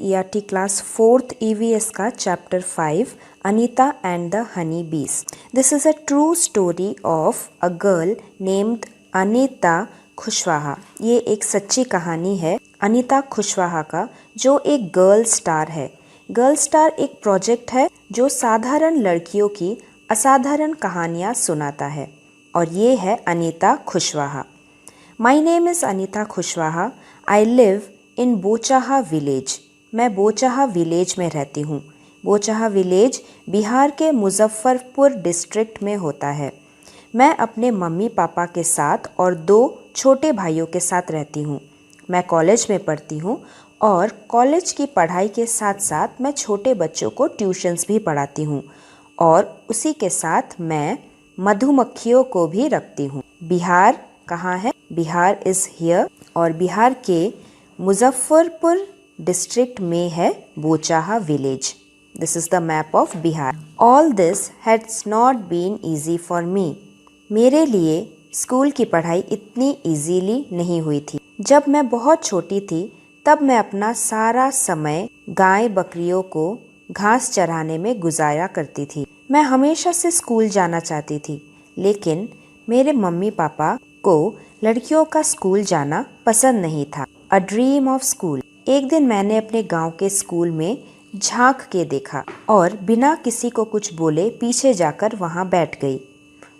CERT class 4th EVS का chapter 5 Anita and the honey bees. This is a true story of a girl named Anita Kushwaha. ये एक सच्ची कहानी है अनीता खुशवाहा का, जो एक गर्ल स्टार है। गर्ल स्टार एक प्रोजेक्ट है जो साधारण लड़कियों की असाधारण कहानियाँ सुनाता है, और ये है Anita Kushwaha. My name is Anita Kushwaha. I live in Bochaha village. मैं बोचाहा विलेज में रहती हूँ। बोचाहा विलेज बिहार के मुजफ्फरपुर डिस्ट्रिक्ट में होता है। मैं अपने मम्मी पापा के साथ और 2 छोटे भाइयों के साथ रहती हूँ। मैं कॉलेज में पढ़ती हूँ और कॉलेज की पढ़ाई के साथ साथ मैं छोटे बच्चों को ट्यूशन्स भी पढ़ाती हूँ, और उसी के साथ मैं मधुमक्खियों को भी रखती हूँ। बिहार कहाँ है? बिहार इज़ हियर, और बिहार के मुजफ्फरपुर डिस्ट्रिक्ट में है Bochaha village. This is the map of Bihar. All this has not been easy for me. मेरे लिए स्कूल की पढ़ाई इतनी ईजीली नहीं हुई थी। जब मैं बहुत छोटी थी तब मैं अपना सारा समय गाय बकरियों को घास चराने में गुजारा करती थी। मैं हमेशा से स्कूल जाना चाहती थी, लेकिन मेरे मम्मी पापा को लड़कियों का स्कूल जाना पसंद नहीं था। A dream of school. एक दिन मैंने अपने गांव के स्कूल में झांक के देखा और बिना किसी को कुछ बोले पीछे जाकर वहां बैठ गई।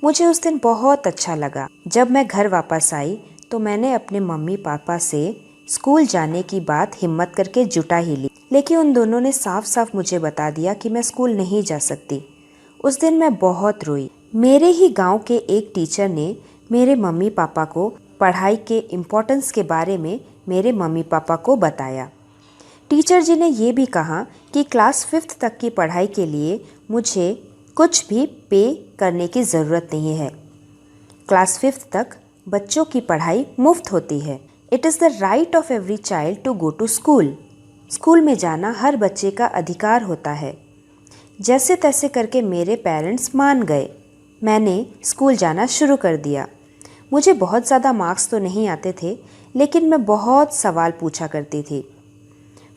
मुझे उस दिन बहुत अच्छा लगा। जब मैं घर वापस आई तो मैंने अपने मम्मी पापा से स्कूल जाने की बात हिम्मत करके जुटा ही ली, लेकिन उन दोनों ने साफ साफ मुझे बता दिया कि मैं स्कूल नहीं जा सकती। उस दिन मैं बहुत रोई। मेरे ही गांव के एक टीचर ने मेरे मम्मी पापा को पढ़ाई के इम्पोर्टेंस के बारे में मेरे मम्मी पापा को बताया। टीचर जी ने ये भी कहा कि क्लास 5th तक की पढ़ाई के लिए मुझे कुछ भी पे करने की ज़रूरत नहीं है। क्लास 5th तक बच्चों की पढ़ाई मुफ्त होती है। It is the right of every child to go to school. School में जाना हर बच्चे का अधिकार होता है। जैसे तैसे करके मेरे पेरेंट्स मान गए। मैंने स्कूल जाना शुरू कर दिया। मुझे बहुत ज़्यादा मार्क्स तो नहीं आते थे, लेकिन मैं बहुत सवाल पूछा करती थी।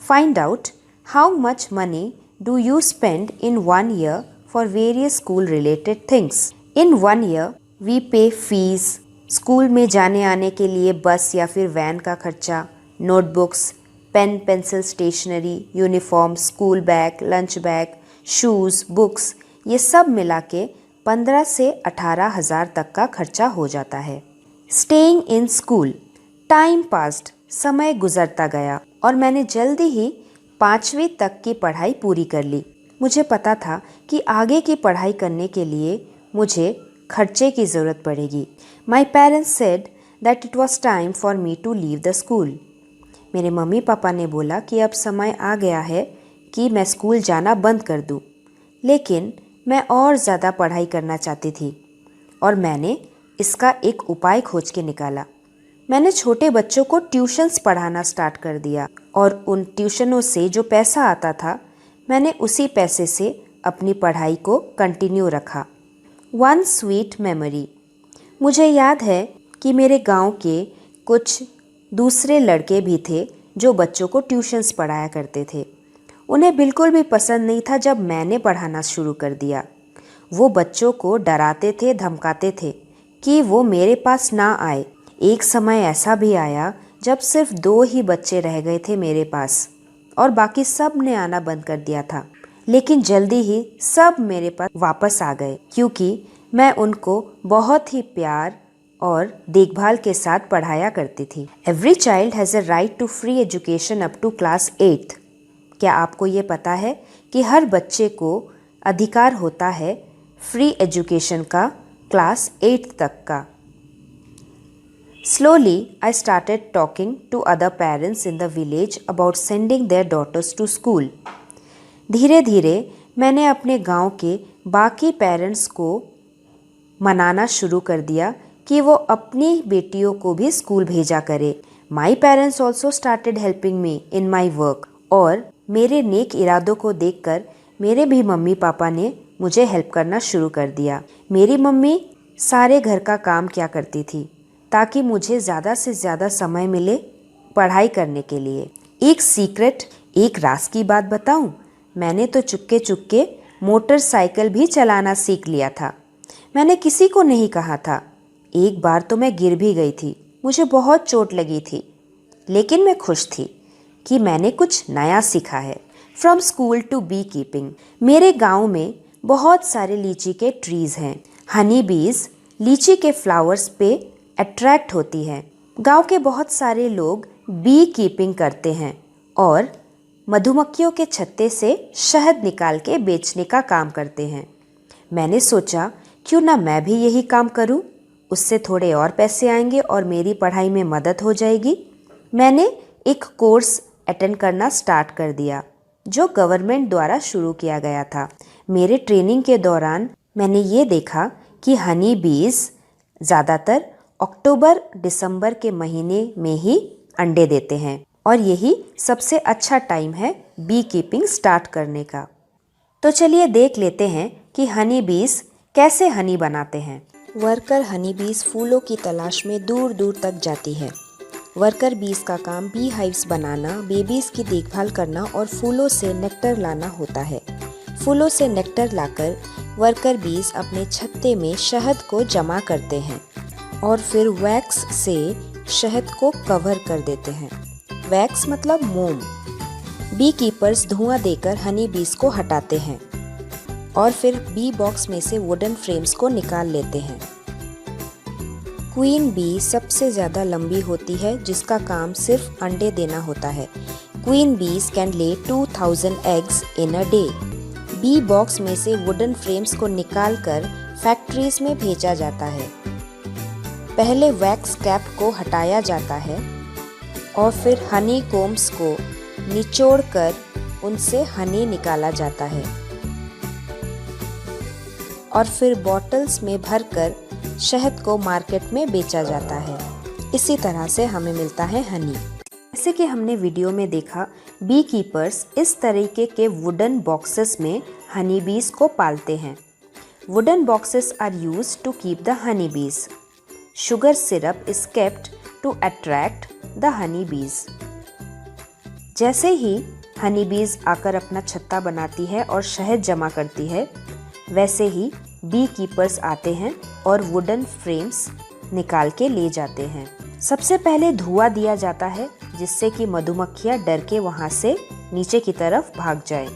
Find out how much money do you spend in 1 year for various school related things. In 1 year we pay fees, school में जाने आने के लिए बस या फिर वैन का खर्चा, notebooks, pen pencil stationery, uniform, school bag, lunch bag, shoes, books, ये सब मिला के 15 से 18 हज़ार तक का खर्चा हो जाता है। Staying in school. Time passed, समय गुजरता गया और मैंने जल्दी ही 5वीं तक की पढ़ाई पूरी कर ली। मुझे पता था कि आगे की पढ़ाई करने के लिए मुझे खर्चे की ज़रूरत पड़ेगी। My parents said that it was time for me to leave the school. मेरे मम्मी पापा ने बोला कि अब समय आ गया है कि मैं स्कूल जाना बंद कर दूं, लेकिन मैं और ज़्यादा पढ़ाई करना चाहती थी और मैंने इसका एक उपाय खोज के निकाला। मैंने छोटे बच्चों को ट्यूशन्स पढ़ाना स्टार्ट कर दिया, और उन ट्यूशनों से जो पैसा आता था मैंने उसी पैसे से अपनी पढ़ाई को कंटिन्यू रखा। One sweet memory. मुझे याद है कि मेरे गांव के कुछ दूसरे लड़के भी थे जो बच्चों को ट्यूशन्स पढ़ाया करते थे। उन्हें बिल्कुल भी पसंद नहीं था जब मैंने पढ़ाना शुरू कर दिया। वो बच्चों को डराते थे, धमकाते थे कि वो मेरे पास ना आए। एक समय ऐसा भी आया जब सिर्फ 2 ही बच्चे रह गए थे मेरे पास, और बाकी सब ने आना बंद कर दिया था। लेकिन जल्दी ही सब मेरे पास वापस आ गए, क्योंकि मैं उनको बहुत ही प्यार और देखभाल के साथ पढ़ाया करती थी। Every child has a right to free education up to class 8th। क्या आपको ये पता है कि हर बच्चे को अधिकार होता है फ्री एजुकेशन का क्लास 8th तक का। Slowly I started talking to other parents in the village about sending their daughters to school. धीरे धीरे मैंने अपने गांव के बाकी पेरेंट्स को मनाना शुरू कर दिया कि वो अपनी बेटियों को भी स्कूल भेजा करे। My parents also started helping me in my work, और मेरे नेक इरादों को देखकर मेरे भी मम्मी पापा ने मुझे हेल्प करना शुरू कर दिया। मेरी मम्मी सारे घर का काम किया करती थी ताकि मुझे ज़्यादा से ज़्यादा समय मिले पढ़ाई करने के लिए। एक सीक्रेट एक राज की बात बताऊं, मैंने तो चुपके चुपके मोटरसाइकिल भी चलाना सीख लिया था। मैंने किसी को नहीं कहा था। एक बार तो मैं गिर भी गई थी, मुझे बहुत चोट लगी थी, लेकिन मैं खुश थी कि मैंने कुछ नया सीखा है। From school to beekeeping. मेरे गांव में बहुत सारे लीची के ट्रीज हैं। हनी बीज लीची के फ्लावर्स पे अट्रैक्ट होती है। गांव के बहुत सारे लोग बी कीपिंग करते हैं और मधुमक्खियों के छत्ते से शहद निकाल के बेचने का काम करते हैं। मैंने सोचा क्यों ना मैं भी यही काम करूं, उससे थोड़े और पैसे आएंगे और मेरी पढ़ाई में मदद हो जाएगी। मैंने एक कोर्स अटेंड करना स्टार्ट कर दिया जो गवर्नमेंट द्वारा शुरू किया गया था। मेरे ट्रेनिंग के दौरान मैंने ये देखा कि हनी बीज ज़्यादातर अक्टूबर दिसंबर के महीने में ही अंडे देते हैं और यही सबसे अच्छा टाइम है बी कीपिंग स्टार्ट करने का। तो चलिए देख लेते हैं कि हनी बीज कैसे हनी बनाते हैं। वर्कर हनी बीज फूलों की तलाश में दूर दूर तक जाती है। वर्कर बीज का काम बी हाइव्स बनाना, बेबीज की देखभाल करना और फूलों से नेक्टर लाना होता है। फूलों से नेक्टर लाकर वर्कर बीज अपने छत्ते में शहद को जमा करते हैं और फिर वैक्स से शहद को कवर कर देते हैं। वैक्स मतलब मोम। बी कीपर्स धुआं देकर हनी बीज को हटाते हैं और फिर बी बॉक्स में से वुडन फ्रेम्स को निकाल लेते हैं। क्वीन बी सबसे ज़्यादा लंबी होती है जिसका काम सिर्फ अंडे देना होता है। क्वीन बीज can lay 2000 eggs in a day. Bee box में से वुडन फ्रेम्स को निकालकर फैक्ट्रीज में भेजा जाता है। पहले वैक्स कैप को हटाया जाता है और फिर हनी कोम्स को निचोड़कर उनसे हनी निकाला जाता है और फिर बॉटल्स में भरकर शहद को मार्केट में बेचा जाता है। इसी तरह से हमें मिलता है हनी। जैसे कि हमने वीडियो में देखा, बी कीपर्स इस तरीके के वुडन बॉक्सेस में हनी बीज को पालते हैं। Wooden boxes are used to keep the honey bees. Sugar syrup is kept to attract the honey bees. जैसे ही हनी बीज आकर अपना छत्ता बनाती है और शहद जमा करती है, वैसे ही बी कीपर्स आते हैं और वुडन फ्रेम्स निकाल के ले जाते हैं। सबसे पहले धुआं दिया जाता है जिससे कि मधुमक्खियां डर के वहां से नीचे की तरफ भाग जाए।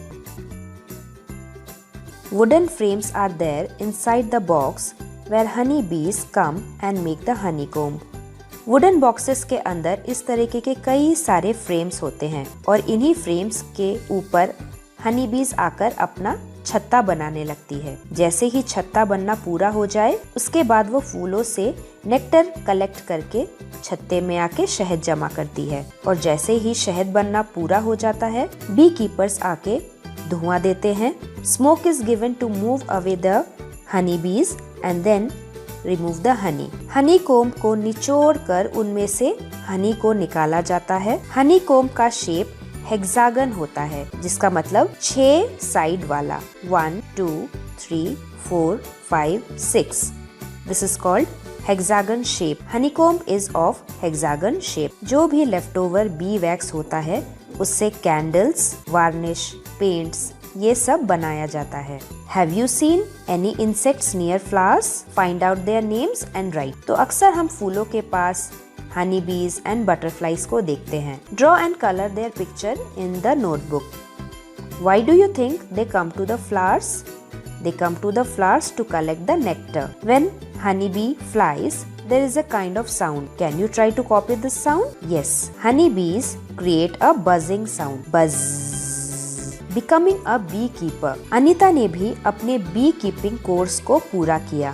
Wooden frames are there inside the box where honey bees come and make the honey comb. Wooden boxes के अंदर इस तरीके के कई सारे फ्रेम्स होते हैं और इन्हीं फ्रेम्स के ऊपर हनी बीज आकर अपना छत्ता बनाने लगती है। जैसे ही छत्ता बनना पूरा हो जाए, उसके बाद वो फूलों से नेक्टर कलेक्ट करके छत्ते में आके शहद जमा करती है और जैसे ही शहद बनना पूरा हो जाता है, बी कीपर्स आके धुआं देते हैं। Smoke is given to move away the honey bees and then remove the honey. Honey comb को निचोड़ कर उनमें से हनी को निकाला जाता है। हनी कोम्ब का शेप हेक्सागन होता है जिसका मतलब 6 साइड वाला। 1 2 3 4 5 6। This is called hexagon shape. Honeycomb is of hexagon shape. जो भी लेफ्ट ओवर बी वैक्स होता है उससे कैंडल्स, वार्निश, पेंट्स ये सब बनाया जाता है। Have you seen any insects near flowers? Find out their names and write. तो अक्सर हम फूलों के पास हनी बीज एंड बटरफ्लाइज को देखते हैं। Draw and color their picture in the notebook. Why do you think they come to the flowers? They come to the flowers to collect the nectar. When honeybee flies, there is a kind of sound. Can you try to copy this sound? Yes. Honeybees create a buzzing sound. Buzz. Becoming a beekeeper. Anita ने भी अपने B keeping course को पूरा किया,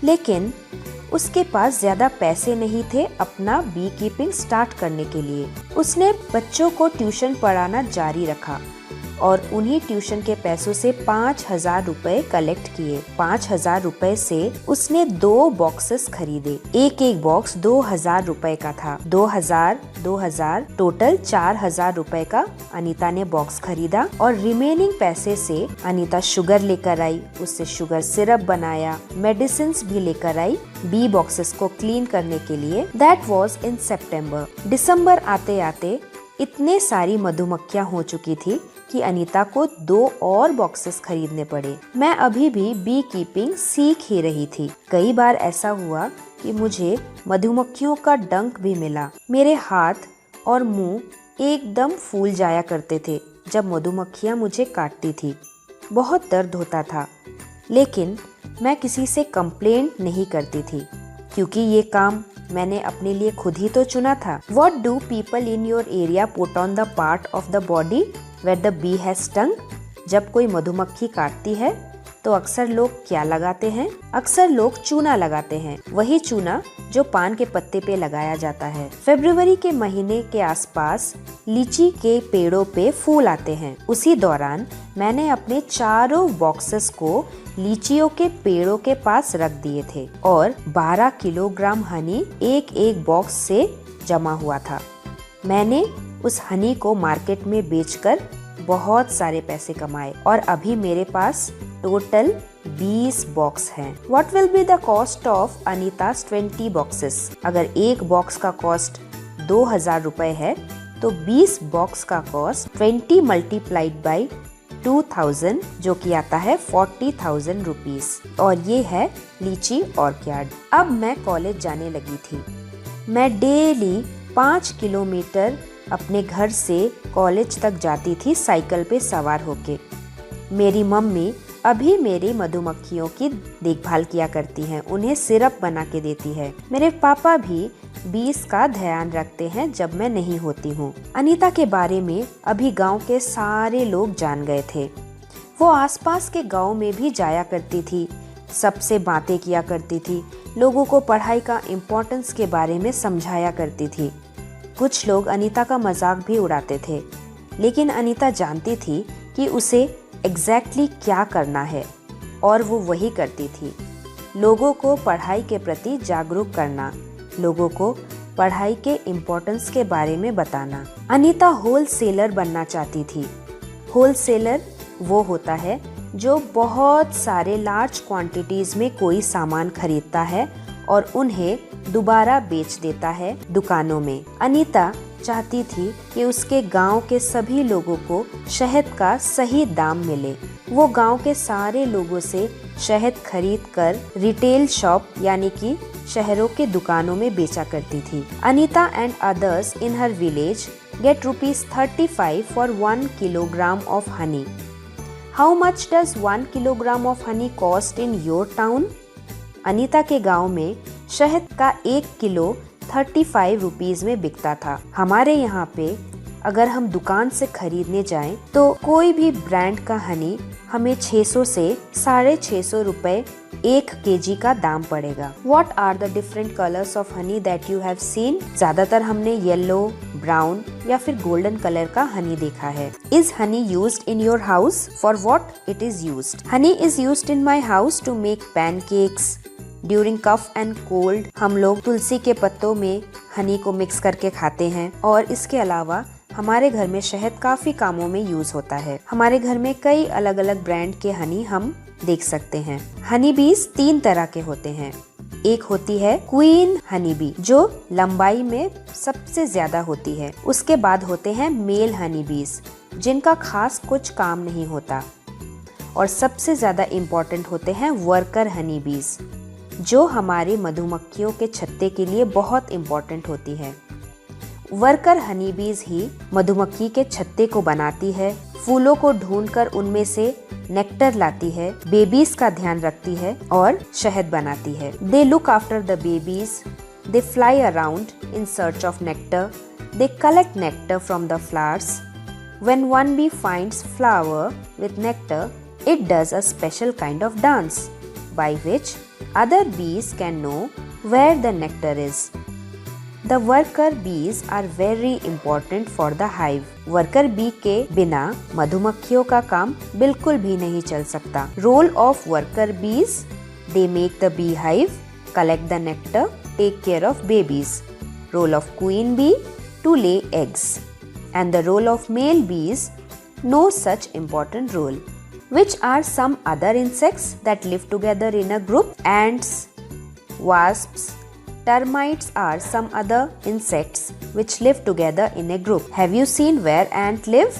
लेकिन उसके पास ज्यादा पैसे नहीं थे अपना बी कीपिंग स्टार्ट करने के लिए। उसने बच्चों को ट्यूशन पढ़ाना जारी रखा और उन्हीं ट्यूशन के पैसों से 5,000 रुपए कलेक्ट किए। 5,000 रुपए से उसने 2 बॉक्सेस खरीदे। एक एक बॉक्स 2,000 रुपए का था। 2,000 टोटल 4,000 रुपए का अनीता ने बॉक्स खरीदा और रिमेनिंग पैसे से अनीता शुगर लेकर आई, उससे शुगर सिरप बनाया, मेडिसिन भी लेकर आई बी बॉक्सेस को क्लीन करने के लिए। दैट वॉज इन सितंबर। दिसंबर आते आते इतने सारी मधुमक्खियां हो चुकी थी कि अनीता को 2 और बॉक्सेस खरीदने पड़े। मैं अभी भी बी कीपिंग सीख ही रही थी। कई बार ऐसा हुआ कि मुझे मधुमक्खियों का डंक भी मिला। मेरे हाथ और मुंह एकदम फूल जाया करते थे जब मधुमक्खियां मुझे काटती थी। बहुत दर्द होता था, लेकिन मैं किसी से कंप्लेंट नहीं करती थी क्योंकि ये काम मैंने अपने लिए खुद ही तो चुना था। What do people in your area put on the part of the body where the bee has stung? जब कोई मधुमक्खी काटती है तो अक्सर लोग क्या लगाते हैं? अक्सर लोग चूना लगाते हैं, वही चूना जो पान के पत्ते पे लगाया जाता है। फरवरी के महीने के आसपास लीची के पेड़ों पे फूल आते हैं। उसी दौरान मैंने अपने चारों बॉक्सेस को लीचियों के पेड़ों के पास रख दिए थे और 12 किलोग्राम हनी एक एक बॉक्स से जमा हुआ था। मैंने उस हनी को मार्केट में बेचकर बहुत सारे पैसे कमाए और अभी मेरे पास टोटल 20 बॉक्स हैं। What will be the cost of Anita's 20 boxes? अगर एक बॉक्स का कॉस्ट 2000 रुपए है तो 20 बॉक्स का कॉस्ट 20 मल्टीप्लाइड बाई 2000 जो कि आता है 40,000 रुपीस। और ये है लीची ऑर्किड। अब मैं कॉलेज जाने लगी थी। मैं डेली 5 किलोमीटर अपने घर से कॉलेज तक जाती थी साइकिल पे सवार होके। मेरी मम्मी अभी मेरी मधुमक्खियों की देखभाल किया करती हैं, उन्हें सिरप बना के देती है। मेरे पापा भी बीस का ध्यान रखते हैं जब मैं नहीं होती हूँ। अनीता के बारे में अभी गांव के सारे लोग जान गए थे। वो आसपास के गांव में भी जाया करती थी, सबसे बातें किया करती थी, लोगों को पढ़ाई का इम्पोर्टेंस के बारे में समझाया करती थी। कुछ लोग अनीता का मजाक भी उड़ाते थे, लेकिन अनीता जानती थी कि उसे एग्जैक्टली क्या करना है और वो वही करती थी। लोगों को पढ़ाई के प्रति जागरूक करना, लोगों को पढ़ाई के इम्पोर्टेंस के बारे में बताना। अनीता होलसेलर बनना चाहती थी। होलसेलर वो होता है जो बहुत सारे लार्ज क्वांटिटीज में कोई सामान खरीदता है और उन्हें दोबारा बेच देता है दुकानों में। अनीता चाहती थी कि उसके गांव के सभी लोगों को शहद का सही दाम मिले। वो गांव के सारे लोगों से शहद खरीद कर रिटेल शॉप यानी कि शहरों के दुकानों में बेचा करती थी। Anita and others in her village get ₹35 for 1 kilogram of honey. How much does 1 kilogram of honey cost in your town? Anita के गांव में शहद का 1 किलो 35 रुपीज में बिकता था। हमारे यहाँ पे अगर हम दुकान से खरीदने जाएं तो कोई भी ब्रांड का हनी हमें 600 से 650 रुपए 1 केजी का दाम पड़ेगा। What are the different colors of honey that you have seen? ज्यादातर हमने येलो, ब्राउन या फिर गोल्डन कलर का हनी देखा है। Is honey used in your house? For what it is used? Honey is used in my house to make pancakes. During cough and cold हम लोग तुलसी के पत्तों में हनी को मिक्स करके खाते हैं और इसके अलावा हमारे घर में शहद काफी कामों में यूज होता है। हमारे घर में कई अलग अलग ब्रांड के हनी हम देख सकते हैं। हनी बीज 3 तरह के होते हैं। एक होती है क्वीन हनी बी जो लंबाई में सबसे ज्यादा होती है। उसके बाद होते हैं मेल हनी बीज जिनका खास कुछ काम नहीं होता। और सबसे ज्यादा इम्पोर्टेंट होते हैं वर्कर हनी बीज जो हमारी मधुमक्खियों के छत्ते के लिए बहुत इम्पोर्टेंट होती है। वर्कर हनी बीज ही मधुमक्खी के छत्ते को बनाती है, फूलों को ढूंढकर उनमें से नेक्टर लाती है, बेबीज का ध्यान रखती है और शहद बनाती है। They look after the babies, they fly around in search of nectar, they collect nectar from the flowers. When one bee finds flower with nectar, it does a special kind of dance by which other bees can know where the nectar is. The worker bees are very important for the hive. Worker bee के बिना मधुमक्खियों का काम बिल्कुल भी नहीं चल सकता। Role of worker bees: they make the beehive, collect the nectar, take care of babies. Role of queen bee: to lay eggs. And the role of male bees: no such important role. Which are some other insects that live together in a group? Ants, wasps, Termites are some other insects which live together in a group. Have you seen where ants live?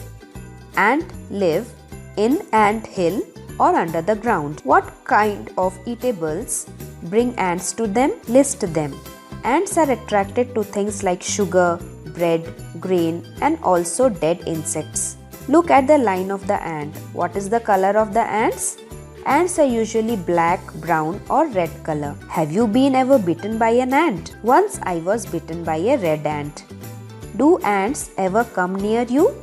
Ants live in ant hill or under the ground. What kind of eatables bring ants to them? List them. Ants are attracted to things like sugar, bread, grain, and also dead insects. Look at the line of the ant. What is the color of the ants? Ants are usually black, brown, or red color. Have you been ever bitten by an ant? Once I was bitten by a red ant. Do ants ever come near you?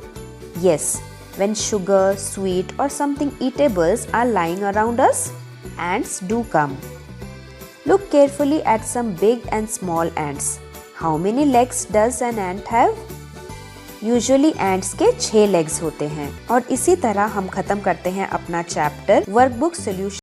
Yes. When sugar, sweet, or something eatables are lying around us, ants do come. Look carefully at some big and small ants. How many legs does an ant have? Usually ants के 6 legs होते हैं। और इसी तरह हम खत्म करते हैं अपना चैप्टर वर्कबुक सॉल्यूशन।